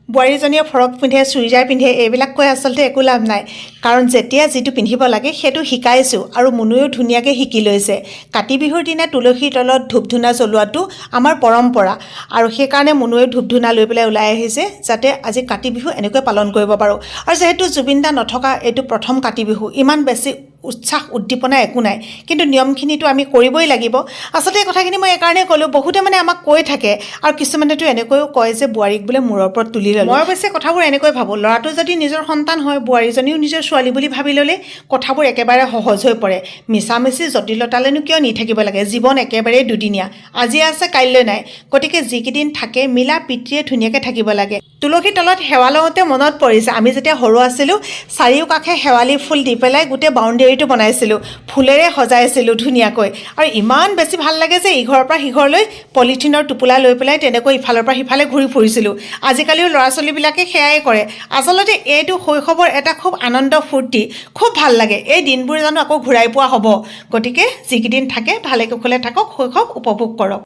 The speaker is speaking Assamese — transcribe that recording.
বোৱাৰীজনীয়ে ফৰক পিন্ধে, চুইজাৰ পিন্ধে, এইবিলাক কৈ আচলতে একো লাভ নাই। কাৰণ যেতিয়া যিটো পিন্ধিব লাগে সেইটো শিকাইছোঁ আৰু মুনুৱেও ধুনীয়াকৈ শিকি লৈছে। কাতি বিহুৰ দিনা তুলসীৰ তলত ধূপ ধূনা জ্বলোৱাটো আমাৰ পৰম্পৰা আৰু সেইকাৰণে মুনুৱেও ধূপ ধূনা লৈ পেলাই ওলাই আহিছে যাতে আজি কাতি বিহু এনেকৈ পালন কৰিব পাৰোঁ। আৰু যিহেতু জুবিন দা নথকা এইটো প্ৰথম কাতি বিহু, ইমান বেছি উৎসাহ উদ্দীপনা একো নাই, কিন্তু নিয়মখিনিতো আমি কৰিবই লাগিব। আচলতে এই কথাখিনি মই এইকাৰণে ক'লোঁ, বহুতে মানে আমাক কৈ থাকে আৰু কিছুমানেতো এনেকৈও কয় যে বোৱাৰীক বোলে মূৰৰ ওপৰত তুলি ল'লে। মই অৱশ্যে কথাবোৰ এনেকৈ ভাবোঁ, ল'ৰাটো যদি নিজৰ সন্তান হয়, বোৱাৰীজনীও নিজৰ ছোৱালী বুলি ভাবি ল'লে কথাবোৰ একেবাৰে সহজ হৈ পৰে। মিছামিছি জটিলতালৈনো কিয় নি থাকিব লাগে? জীৱন একেবাৰেই দুদিনীয়া, আজি আছে কাইলৈ নাই। গতিকে যিকেইদিন থাকে মিলা প্ৰীতিৰে ধুনীয়াকৈ থাকিব লাগে। তুলসীৰ তলত সেৱা লওঁতে মনত পৰিছে, আমি যেতিয়া সৰু আছিলোঁ চাৰিওকাষে শেৱালি ফুল দি পেলাই গোটেই বাউণ্ডেৰীটো বনাইছিলোঁ, ফুলেৰে সজাইছিলোঁ ধুনীয়াকৈ। আৰু ইমান বেছি ভাল লাগে যে ইঘৰৰ পৰা সিঘৰলৈ পলিথিনৰ টোপোলা লৈ পেলাই তেনেকৈ ইফালৰ পৰা সিফালে ঘূৰি ফুৰিছিলোঁ। আজিকালিও ল'ৰা ছোৱালীবিলাকে সেয়াই কৰে। আচলতে এইটো শৈশৱৰ এটা খুব আনন্দ ফূৰ্তি, খুব ভাল লাগে। এই দিনবোৰ জানো আকৌ ঘূৰাই পোৱা হ'ব? গতিকে যিকেইদিন থাকে ভালে কুশলে থাকক, শৈশৱ উপভোগ কৰক।